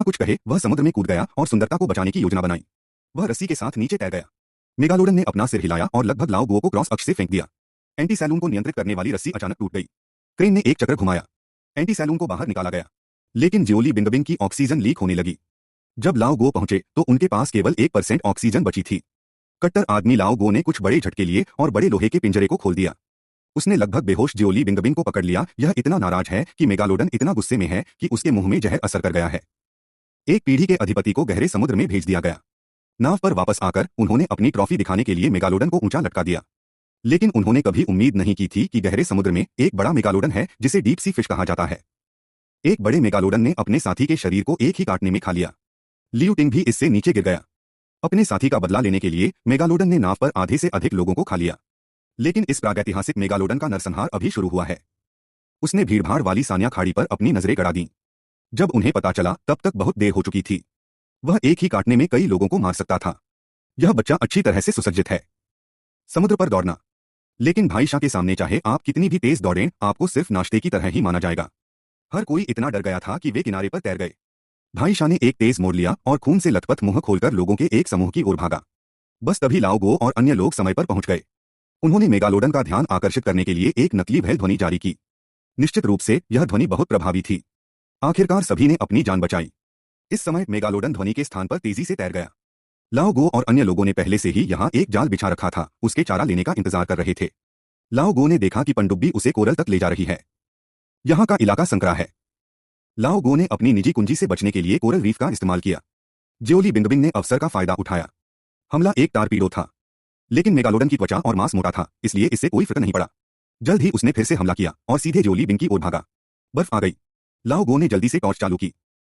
कुछ कहे वह समुद्र में कूद गया और सुंदरता को बचाने की योजना बनाई। वह रस्सी के साथ नीचे तैर गया। मेगालोडन ने अपना सिर हिलाया और लगभग लाओ गुओ को क्रॉस अक्ष से फेंक दिया। एंटी सैलून को नियंत्रित करने वाली रस्सी अचानक टूट गई। क्रेन ने एक चक्कर घुमाया। एंटी सैलून को बाहर निकाला गया, लेकिन जियोली बिंगबिंग की ऑक्सीजन लीक होने लगी। जब लाओ गो पहुंचे तो उनके पास केवल 1% ऑक्सीजन बची थी। कट्टर आदमी लाओ गो ने कुछ बड़े झटके लिए और बड़े लोहे के पिंजरे को खोल दिया। उसने लगभग बेहोश जियोली बिंगबिंग को पकड़ लिया। यह इतना नाराज है कि मेगालोडन इतना गुस्से में है कि उसके मुंह में जहर असर कर गया है। एक पीढ़ी के अधिपति को गहरे समुद्र में भेज दिया गया। नाव पर वापस आकर उन्होंने अपनी ट्रॉफी दिखाने के लिए मेगालोडन को ऊंचा लटका दिया। लेकिन उन्होंने कभी उम्मीद नहीं की थी कि गहरे समुद्र में एक बड़ा मेगालोडन है जिसे डीप सी फिश कहा जाता है। एक बड़े मेगालोडन ने अपने साथी के शरीर को एक ही काटने में खा लिया। लियू टिंग भी इससे नीचे गिर गया। अपने साथी का बदला लेने के लिए मेगालोडन ने नाव पर आधे से अधिक लोगों को खा लिया। लेकिन इस प्रागैतिहासिक मेगालोडन का नरसंहार अभी शुरू हुआ है। उसने भीड़भाड़ वाली सान्या खाड़ी पर अपनी नजरें गड़ा दी। जब उन्हें पता चला तब तक बहुत देर हो चुकी थी। वह एक ही काटने में कई लोगों को मार सकता था। यह बच्चा अच्छी तरह से सुसज्जित है। समुद्र पर दौड़ना। लेकिन भाई शाह के सामने चाहे आप कितनी भी तेज दौड़ें, आपको सिर्फ नाश्ते की तरह ही माना जाएगा। हर कोई इतना डर गया था कि वे किनारे पर तैर गए। भाई शाह ने एक तेज मोड़ लिया और खून से लथपथ मुंह खोलकर लोगों के एक समूह की ओर भागा। बस तभी लाओ गो और अन्य लोग समय पर पहुंच गए। उन्होंने मेगालोडन का ध्यान आकर्षित करने के लिए एक नकली भेल ध्वनि जारी की। निश्चित रूप से यह ध्वनि बहुत प्रभावी थी। आखिरकार सभी ने अपनी जान बचाई। इस समय मेगालोडन ध्वनि के स्थान पर तेजी से तैर गया। लाओ गो और अन्य लोगों ने पहले से ही यहाँ एक जाल बिछा रखा था, उसके चारा लेने का इंतजार कर रहे थे। लाओ गो ने देखा कि पनडुब्बी उसे कोरल तक ले जा रही है। यहाँ का इलाका संकरा है। लाओ गो ने अपनी निजी कुंजी से बचने के लिए कोरल रीफ का इस्तेमाल किया। जियोली बिंगबिंग ने अवसर का फायदा उठाया। हमला एक टारपीडो था, लेकिन मेगालोडन की त्वचा और मांस मोटा था, इसलिए इससे कोई फर्क नहीं पड़ा। जल्द ही उसने फिर से हमला किया और सीधे जियोली बिंग की ओर भागा। बर्फ आ गई। लाओ गो ने जल्दी से टॉर्च चालू की।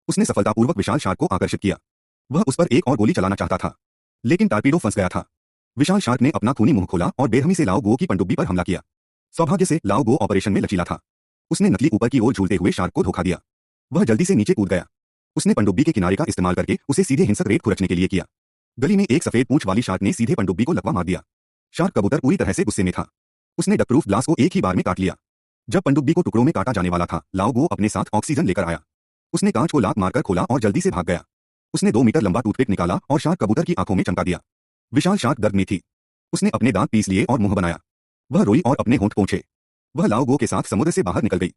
उसने सफलतापूर्वक विशाल शार्क को आकर्षित किया। वह उस पर एक और गोली चलाना चाहता था, लेकिन टारपीडो फंस गया था। विशाल शार्क ने अपना खूनी मुंह खोला और बेरहमी से लाओ गो की पनडुब्बी पर हमला किया। सौभाग्य से लाओ गो ऑपरेशन में लचीला था। उसने नकली ऊपर की ओर झूलते हुए शार्क को धोखा दिया। वह जल्दी से नीचे कूद गया। उसने पनडुब्बी के किनारे का इस्तेमाल करके उसे सीधे हिंसक रेत खुरचने के लिए किया। गली में एक सफेद पूंछ वाली शार्क ने सीधे पनडुब्बी को लकवा मार दिया। शार्क कबूतर पूरी तरह से गुस्से में था। उसने डकप्रूफ ग्लास को एक ही बार में काट लिया। जब पनडुब्बी को टुकड़ों में काटा जाने वाला था, लाओ गो अपने साथ ऑक्सीजन लेकर आया। उसने कांच को लात मारकर खोला और जल्दी से भाग गया। उसने 2 मीटर लंबा टूथपिक निकाला और शार्क कबूतर की आंखों में चमका दिया। विशाल शार्क दर्द में थी। उसने अपने दांत पीस लिए और मुंह बनाया। वह रोई और अपने होंठ पोंछे। वह लाओ गो के साथ समुद्र से बाहर निकल गई।